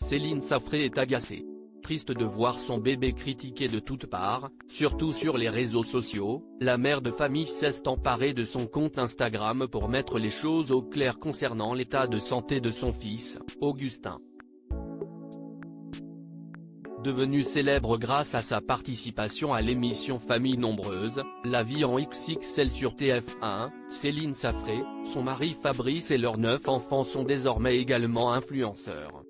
Céline Safré est agacée. Triste de voir son bébé critiqué de toutes parts, surtout sur les réseaux sociaux, la mère de famille s'est emparée de son compte Instagram pour mettre les choses au clair concernant l'état de santé de son fils, Augustin. Devenue célèbre grâce à sa participation à l'émission Famille Nombreuse, La Vie en XXL sur TF1, Céline Safré, son mari Fabrice et leurs 9 enfants sont désormais également influenceurs.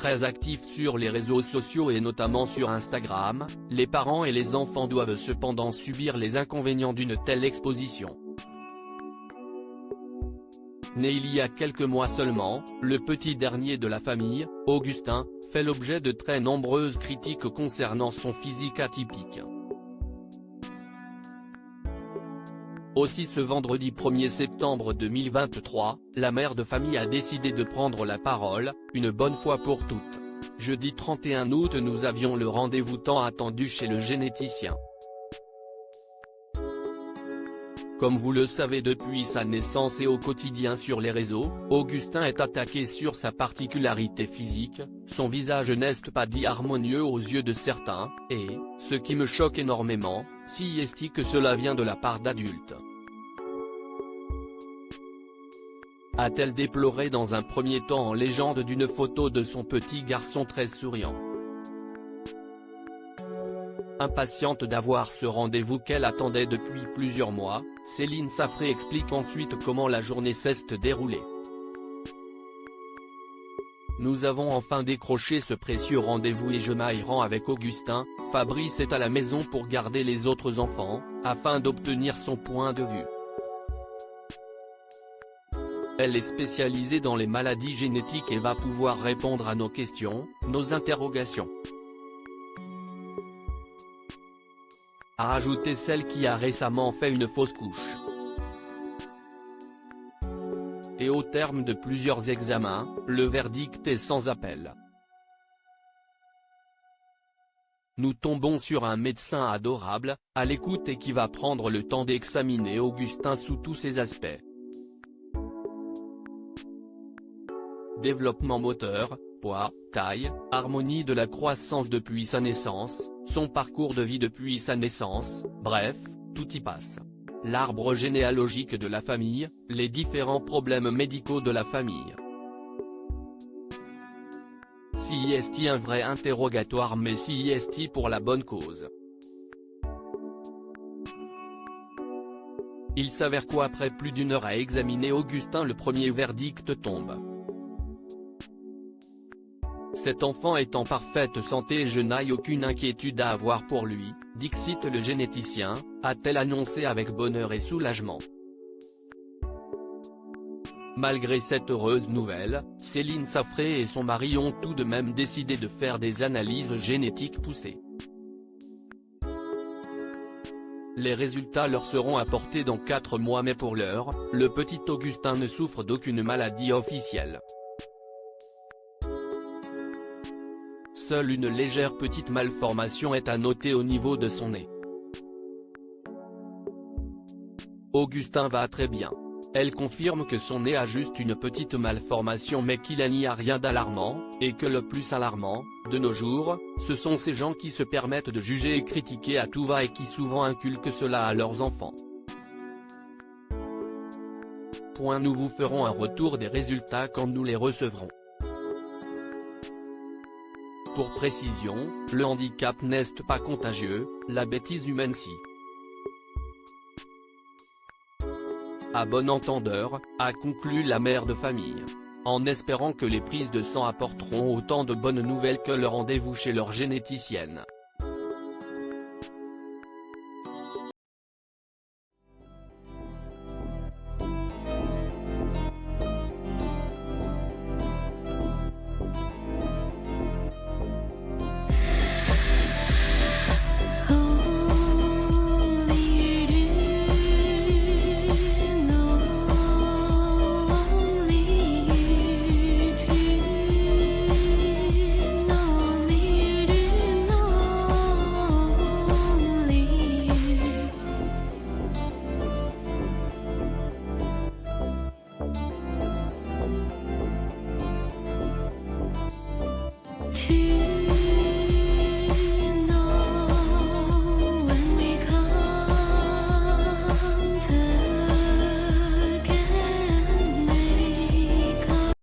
Très actifs sur les réseaux sociaux et notamment sur Instagram, les parents et les enfants doivent cependant subir les inconvénients d'une telle exposition. Né il y a quelques mois seulement, le petit dernier de la famille, Augustin, fait l'objet de très nombreuses critiques concernant son physique atypique. Aussi ce vendredi 1er septembre 2023, la mère de famille a décidé de prendre la parole, une bonne fois pour toutes. Jeudi 31 août nous avions le rendez-vous tant attendu chez le généticien. Comme vous le savez depuis sa naissance et au quotidien sur les réseaux, Augustin est attaqué sur sa particularité physique, son visage n'est pas dit harmonieux aux yeux de certains, et, ce qui me choque énormément, si est que cela vient de la part d'adultes. A-t-elle déploré dans un premier temps en légende d'une photo de son petit garçon très souriant. Impatiente d'avoir ce rendez-vous qu'elle attendait depuis plusieurs mois, Céline Safré explique ensuite comment la journée s'est déroulée. Nous avons enfin décroché ce précieux rendez-vous et je m'y rends avec Augustin. Fabrice est à la maison pour garder les autres enfants, afin d'obtenir son point de vue. Elle est spécialisée dans les maladies génétiques et va pouvoir répondre à nos questions, nos interrogations. A ajouté celle qui a récemment fait une fausse couche. Et au terme de plusieurs examens, le verdict est sans appel. Nous tombons sur un médecin adorable, à l'écoute et qui va prendre le temps d'examiner Augustin sous tous ses aspects. Développement moteur, poids, taille, harmonie de la croissance depuis sa naissance, son parcours de vie depuis sa naissance, bref, tout y passe. L'arbre généalogique de la famille, les différents problèmes médicaux de la famille. Si est un vrai interrogatoire mais si est pour la bonne cause. Il s'avère qu'après plus d'une heure à examiner Augustin le premier verdict tombe. Cet enfant est en parfaite santé et je n'ai aucune inquiétude à avoir pour lui, dixit le généticien, a-t-elle annoncé avec bonheur et soulagement. Malgré cette heureuse nouvelle, Céline Safré et son mari ont tout de même décidé de faire des analyses génétiques poussées. Les résultats leur seront apportés dans 4 mois mais pour l'heure, le petit Augustin ne souffre d'aucune maladie officielle. Seule une légère petite malformation est à noter au niveau de son nez. Augustin va très bien. Elle confirme que son nez a juste une petite malformation mais qu'il n'y a rien d'alarmant, et que le plus alarmant, de nos jours, ce sont ces gens qui se permettent de juger et critiquer à tout va et qui souvent inculquent cela à leurs enfants. Nous vous ferons un retour des résultats quand nous les recevrons. Pour précision, le handicap n'est pas contagieux, la bêtise humaine si. À bon entendeur, a conclu la mère de famille. En espérant que les prises de sang apporteront autant de bonnes nouvelles que le rendez-vous chez leur généticienne.